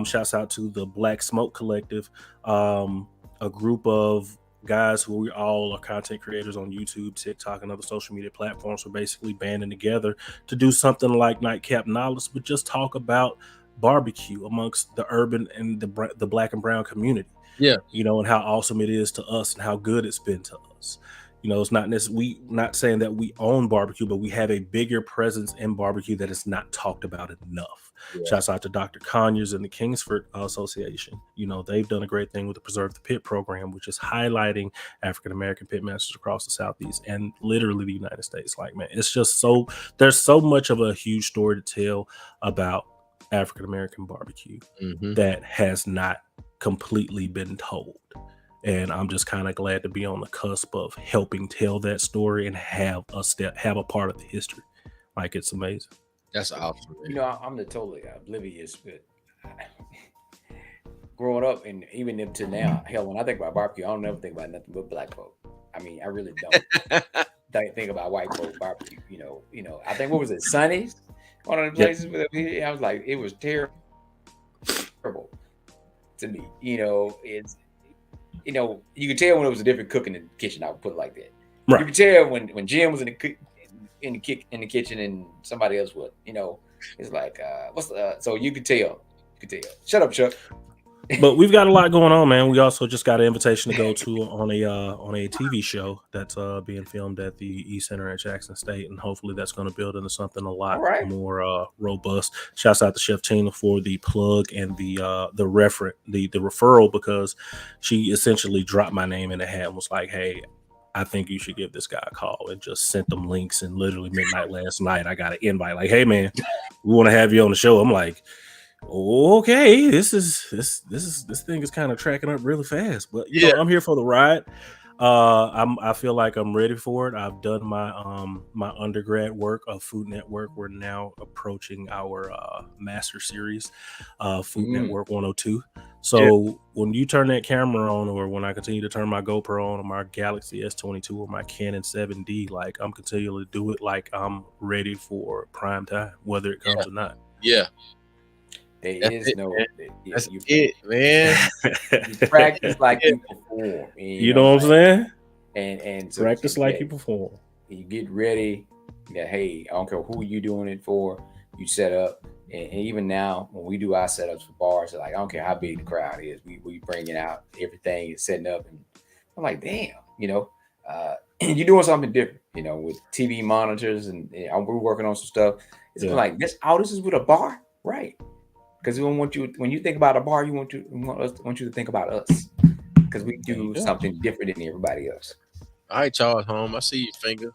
Shouts out to the Black Smoke Collective, a group of guys who we all are content creators on YouTube, TikTok, and other social media platforms. We're basically banding together to do something like Nightcap Knowledge, but just talk about barbecue amongst the urban and the Black and brown community. Yeah, and how awesome it is to us and how good it's been to us. It's not necessarily, not saying that we own barbecue, but we have a bigger presence in barbecue that is not talked about enough. Shouts out to Dr. Conyers and the Kingsford Association. They've done a great thing with the Preserve the Pit program, which is highlighting African-American pit masters across the Southeast and literally the United States. Man, it's just there's so much of a huge story to tell about African-American barbecue that has not completely been told. And I'm just kind of glad to be on the cusp of helping tell that story and have a part of the history. It's amazing. That's awesome. I'm totally oblivious, but growing up and even up to now, hell, when I think about barbecue, I don't ever think about nothing but Black folk. I mean, I really don't think about white folk barbecue. I think, what was it, Sonny's? One of the places I was like, it was terrible to me. It's you could tell when it was a different cook in the kitchen. I would put it like that. Right. You could tell when Jim was in the kitchen and somebody else would. It's like so you could tell. Shut up, Chuck. But we've got a lot going on, man. We also just got an invitation to go to on a TV show that's being filmed at the East Center at Jackson State, and hopefully that's going to build into something a lot more robust. Shouts out to Chef Tina for the plug and the referral, because she essentially dropped my name in the hat and was like, "Hey, I think you should give this guy a call, and just sent them links. And literally midnight last night, I got an invite like, hey man, we want to have you on the show. I'm like, okay, this thing is kind of tracking up really fast, but you know, I'm here for the ride. I feel like I'm ready for it. I've done my my undergrad work of Food Network. We're now approaching our master series, Food Network 102. So when you turn that camera on, or when I continue to turn my GoPro on, or my Galaxy S22 or my Canon 7D, like I'm continually do it like I'm ready for prime time, whether it comes or not. Yeah. That's it, man. You practice like you perform. You know what I'm saying? And so practice like you perform. You get ready. That hey, I don't care who you doing it for. You set up, and even now when we do our setups for bars, like I don't care how big the crowd is, we bring it out. Everything is setting up, and I'm like, damn, you know, you're doing something different, you know, with TV monitors, and we're working on some stuff. It's like this. Oh, this is with a bar, right? Because we want you, when you think about a bar, want you to think about us, because we do something different than everybody else. All right, Charles Holmes, I see your finger.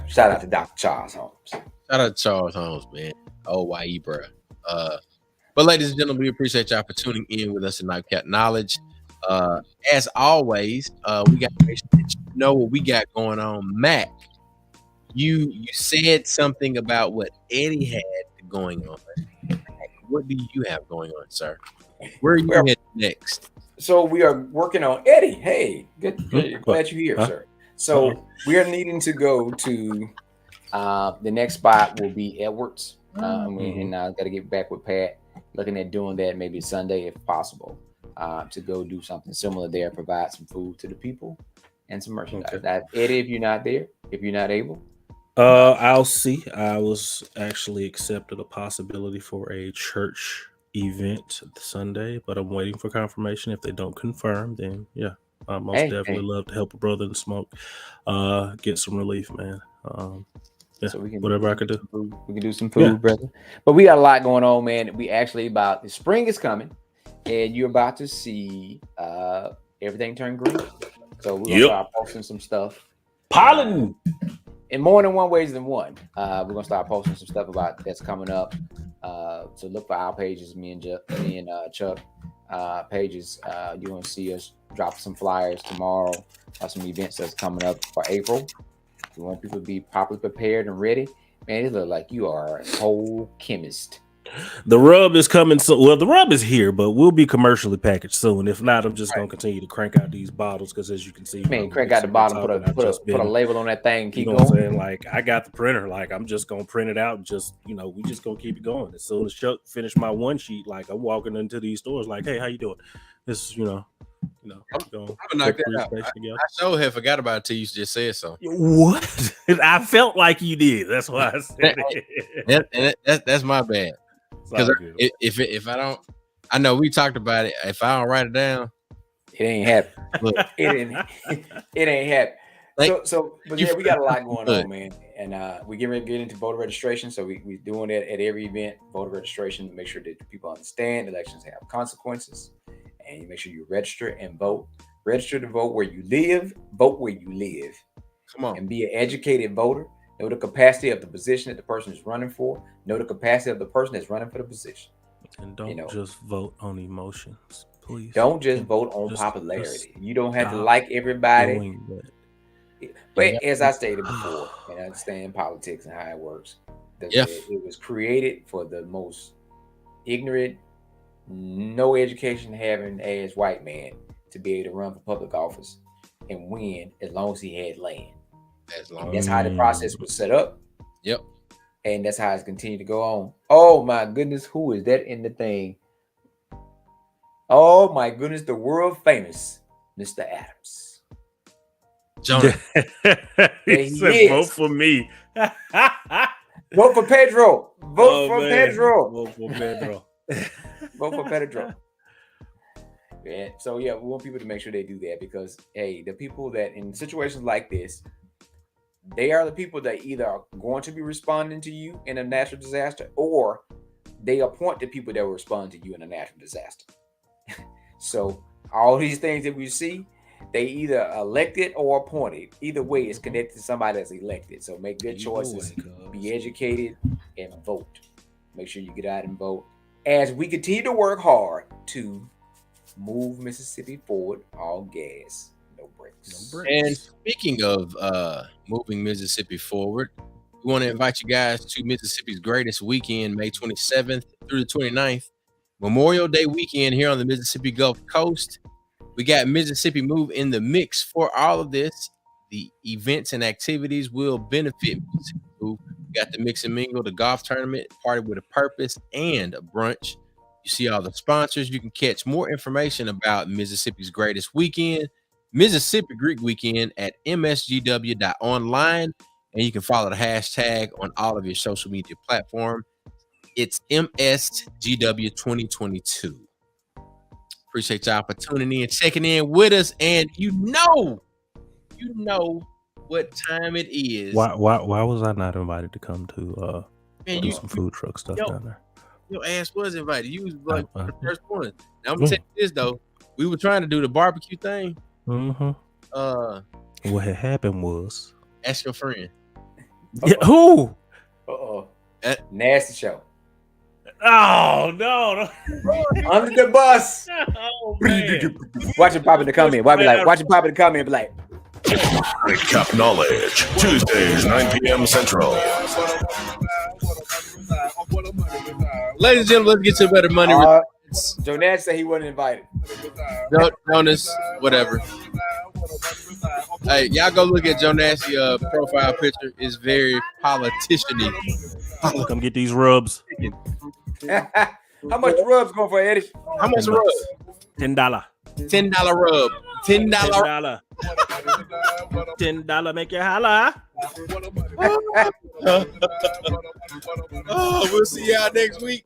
Shout out to Dr. Charles Holmes. Shout out to Charles Holmes, man. OYE, bro. But ladies and gentlemen, we appreciate y'all for tuning in with us in Nightcap Knowledge. As always, we got to make sure that you know what we got going on. Mac, you said something about what Eddie had going on. What do you have going on, sir? Where are you headed next? So we are working on Eddie. Hey, good. Glad you're here, sir. So we are needing to go to the next spot will be Edwards. And I got to get back with Pat, looking at doing that maybe Sunday if possible, to go do something similar there, provide some food to the people and some merchandise. Eddie, if you're not there, if you're not able. I'll see. I was actually accepted a possibility for a church event Sunday, but I'm waiting for confirmation. If they don't confirm, then I most definitely love to help a brother in smoke get some relief, man. So we can whatever I could do. We can do some food, brother. But we got a lot going on, man. We actually the spring is coming, and you're about to see everything turn green. So we're gonna start posting some stuff. Pollen. In more than one ways than one. We're gonna start posting some stuff about that's coming up. So look for our pages, me and Chuck pages. You're gonna see us drop some flyers tomorrow, some events that's coming up for April. We want people to be properly prepared and ready. Man, it looks like you are a whole chemist. The rub is coming soon. Well, the rub is here, but we'll be commercially packaged soon. If not, I'm just going to continue to crank out these bottles because, as you can see, crank out the bottle, put a label on that thing, keep going. What I'm saying? Like, I got the printer. Like, I'm just going to print it out. Just, we just going to keep it going. As soon as Chuck finished my one sheet, like, I'm walking into these stores like, hey, how you doing? This is, I'm gonna knock that out. I sure have forgot about it till you just said so. What? I felt like you did. That's why I said it. That's my bad. Because if I don't, I know we talked about it. If I don't write it down, it ain't happening. It ain't happening. But we got a lot going on, man. And we get ready to get into voter registration. So we're doing that at every event, voter registration, to make sure that people understand elections have consequences. And you make sure you register and vote. Register to vote where you live. Vote where you live. Come on. And be an educated voter. Know the capacity of the position that the person is running for. Know the capacity of the person that's running for the position. And don't just vote on emotions, please. Don't just vote on popularity. You don't have to like everybody. But as I stated before, and I understand politics and how it works, it was created for the most ignorant, no education having as white man to be able to run for public office and win as long as he had land. That's how the process was set up. Yep. And that's how it's continued to go on. Oh my goodness, who is that in the thing? Oh my goodness, the world famous Mr. Adams. Jonah. He said, vote for me. Vote for Pedro. Vote for Pedro. Vote for Pedro. Vote for Pedro. Yeah. So we want people to make sure they do that, because the people that in situations like this, they are the people that either are going to be responding to you in a natural disaster, or they appoint the people that will respond to you in a natural disaster. So all these things that we see, they either elected or appointed. Either way, it's connected to somebody that's elected. So make good choices, be educated, and vote. Make sure you get out and vote as we continue to work hard to move Mississippi forward. All gas, no brakes. And speaking of moving Mississippi forward, we want to invite you guys to Mississippi's greatest weekend, May 27th through the 29th, Memorial Day weekend here on the Mississippi Gulf Coast. We got Mississippi Move in the mix for all of this. The events and activities will benefit Mississippi Move. We got the Mix and Mingle, the golf tournament, Party with a Purpose, and a brunch. You see all the sponsors. You can catch more information about Mississippi's greatest weekend, Mississippi Greek Weekend, at msgw.online. And you can follow the hashtag on all of your social media platforms. It's MSGW 2022. Appreciate y'all for tuning in, checking in with us, and you know what time it is. Why was I not invited to come to do some food truck stuff down there? Your ass was invited. You was like the first one. Now I'm gonna tell you this though. We were trying to do the barbecue thing. Mm-hmm. What had happened was, ask your friend. Yeah, who? Nasty show. Oh no! Under the bus. Oh, man. Watch him pop in the comment. Watch him pop in the comment. Be like, Nightcap Knowledge, Tuesdays, 9 p.m. Central. Ladies and gentlemen, let's get to better money. Joe Nash said he wasn't invited. Jonas, whatever. Hey, y'all go look at Joe Nash's profile picture. It's very politician-y. Come get these rubs. How much rubs going for, Eddie? How much rub? $10. $10 rub. $10. $10 make you holla. Oh, we'll see y'all next week.